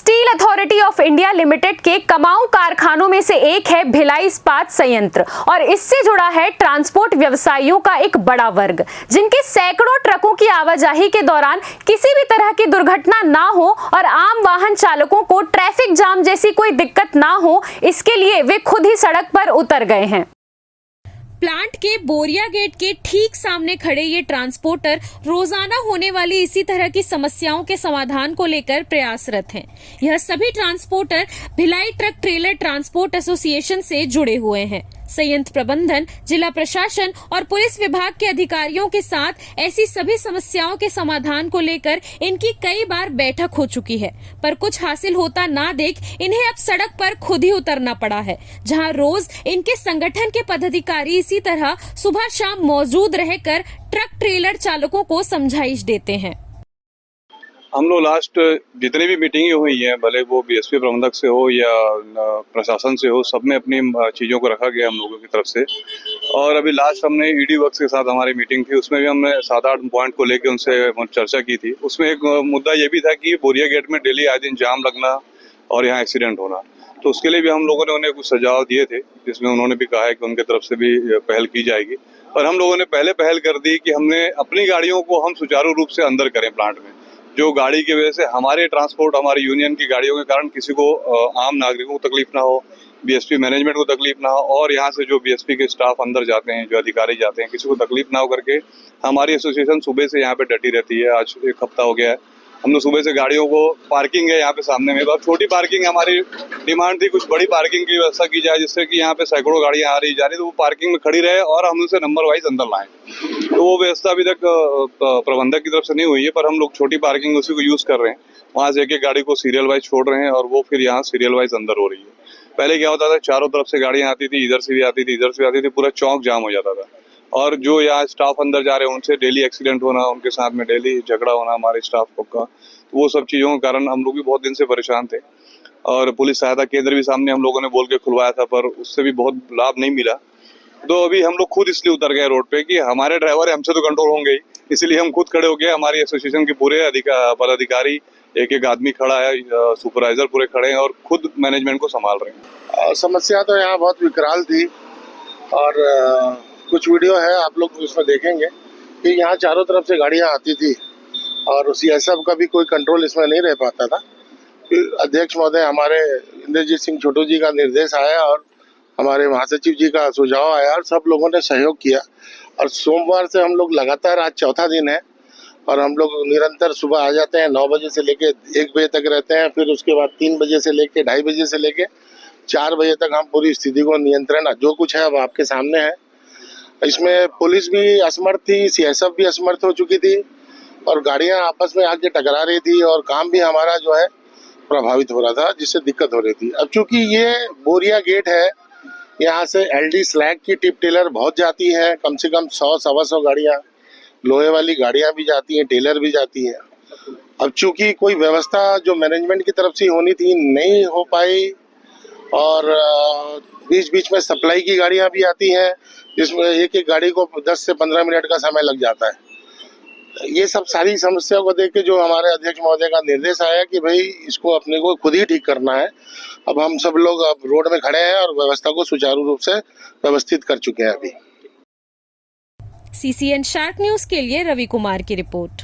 Steel authority of India limited के कमाऊ कारखानों में से एक है भिलाई इस्पात संयंत्र और इससे जुड़ा है ट्रांसपोर्ट व्यवसायियों का एक बड़ा वर्ग, जिनके सैकड़ों ट्रकों की आवाजाही के दौरान किसी भी तरह की दुर्घटना ना हो और आम वाहन चालकों को ट्रैफिक जाम जैसी कोई दिक्कत ना हो, इसके लिए वे खुद ही सड़क पर उतर गए हैं। प्लांट के बोरिया गेट के ठीक सामने खड़े ये ट्रांसपोर्टर रोजाना होने वाली इसी तरह की समस्याओं के समाधान को लेकर प्रयासरत हैं। यह सभी transporter Bhilai truck trailer transport association से जुड़े हुए हैं। संयंत्र प्रबंधन, जिला प्रशासन और पुलिस विभाग के अधिकारियों के साथ ऐसी सभी समस्याओं के समाधान को लेकर इनकी कई बार बैठक हो चुकी है, पर कुछ हासिल होता ना देख इन्हें अब सड़क पर खुद ही उतरना पड़ा है, जहां रोज इनके संगठन के पदाधिकारी इसी तरह सुबह शाम मौजूद रहकर ट्रक ट्रेलर चालकों को समझाइश देते हैं। हम लोग लास्ट जितनी भी मीटिंगें हुई हैं, भले वो बीएसपी प्रबंधक से हो या प्रशासन से हो, सब में अपनी चीज़ों को रखा गया हम लोगों की तरफ से। और अभी लास्ट हमने ईडी वर्क्स के साथ हमारी मीटिंग थी, उसमें भी हमने 7-8 पॉइंट को लेकर उनसे चर्चा की थी। उसमें एक मुद्दा ये भी था कि बोरिया गेट में डेली आए दिन जाम लगना और यहाँ एक्सीडेंट होना, तो उसके लिए भी हम लोगों ने उन्हें कुछ सुझाव दिए थे, जिसमें उन्होंने भी कहा है कि उनके तरफ से भी पहल की जाएगी। और हम लोगों ने पहले पहल कर दी कि हमने अपनी गाड़ियों को हम सुचारू रूप से अंदर करें प्लांट में, जो गाड़ी की वजह से हमारे ट्रांसपोर्ट, हमारी यूनियन की गाड़ियों के कारण किसी को आम नागरिकों को तकलीफ ना हो, बीएसपी मैनेजमेंट को तकलीफ ना हो, और यहाँ से जो बीएसपी के स्टाफ अंदर जाते हैं, जो अधिकारी जाते हैं, किसी को तकलीफ ना हो करके हमारी एसोसिएशन सुबह से यहाँ पे डटी रहती है। आज 1 हफ्ता हो गया है, हम लोग सुबह से गाड़ियों को, पार्किंग है यहाँ पे सामने में, बहुत छोटी पार्किंग, हमारी डिमांड थी कुछ बड़ी पार्किंग की व्यवस्था की जाए, जिससे कि यहाँ पे सैकड़ों गाड़ियाँ आ रही जा रही, तो वो पार्किंग में खड़ी रहे और हम उनसे नंबर वाइज अंदर लाएं। तो वो व्यवस्था अभी तक प्रबंधक की तरफ से नहीं हुई है, पर हम लोग छोटी पार्किंग उसी को यूज कर रहे हैं। वहाँ से एक गाड़ी को सीरियल वाइज छोड़ रहे हैं और वो फिर यहाँ सीरियल वाइज अंदर हो रही है। पहले क्या होता था, चारों तरफ से गाड़ियाँ आती थी, इधर से भी आती थी, इधर से भी आती थी, पूरा चौक जाम हो जाता था। और जो यहाँ स्टाफ अंदर जा रहे हैं उनसे डेली एक्सीडेंट होना, उनके साथ में डेली झगड़ा होना हमारे स्टाफ का, तो वो सब चीज़ों के कारण हम लोग भी बहुत दिन से परेशान थे। और पुलिस सहायता केंद्र भी सामने हम लोगों ने बोल के खुलवाया था, पर उससे भी बहुत लाभ नहीं मिला। तो अभी हम लोग खुद इसलिए उतर गए रोड पे कि हमारे ड्राइवर हमसे तो कंट्रोल होंगे ही, इसलिए हम खुद खड़े हो गए। हमारी एसोसिएशन के पूरे पदाधिकारी, एक आदमी खड़ा है, सुपरवाइजर पूरे खड़े हैं और खुद मैनेजमेंट को संभाल रहे हैं। समस्या तो यहाँ बहुत विकराल थी और कुछ वीडियो है, आप लोग उसमें देखेंगे कि यहाँ चारों तरफ से गाड़ियाँ आती थी और सीएसएफ का भी कोई कंट्रोल इसमें नहीं रह पाता था। अध्यक्ष महोदय हमारे इंद्रजीत सिंह छोटू जी का निर्देश आया और हमारे महासचिव जी का सुझाव आया और सब लोगों ने सहयोग किया। और सोमवार से हम लोग लगातार, आज चौथा दिन है और हम लोग निरंतर सुबह आ जाते हैं, 9 बजे से लेके 1 बजे तक रहते हैं, फिर उसके बाद 3 बजे से लेके 2:30 बजे से लेके 4 बजे तक हम पूरी स्थिति को नियंत्रण, जो कुछ है अब आपके सामने है। इसमें पुलिस भी असमर्थ थी, सीएसएफ भी असमर्थ हो चुकी थी और गाड़ियां आपस में आके टकरा रही थी और काम भी हमारा जो है प्रभावित हो रहा था, जिससे दिक्कत हो रही थी। अब चूंकि ये बोरिया गेट है, यहाँ से एलडी स्लैग की टिप टेलर बहुत जाती है, कम से कम 100-125 गाड़ियाँ, लोहे वाली गाड़ियाँ भी जाती हैं, टेलर भी जाती हैं। अब चूंकि कोई व्यवस्था जो मैनेजमेंट की तरफ से होनी थी नहीं हो पाई और बीच बीच में सप्लाई की गाड़ियाँ भी आती हैं, जिसमें एक गाड़ी को 10 से 15 मिनट का समय लग जाता है। ये सब सारी समस्या को देख के जो हमारे अध्यक्ष महोदय का निर्देश आया कि भाई इसको अपने को खुद ही ठीक करना है। अब हम सब लोग अब रोड में खड़े हैं और व्यवस्था को सुचारू रूप से व्यवस्थित कर चुके हैं। अभी CCN शार्क न्यूज के लिए रवि कुमार की रिपोर्ट।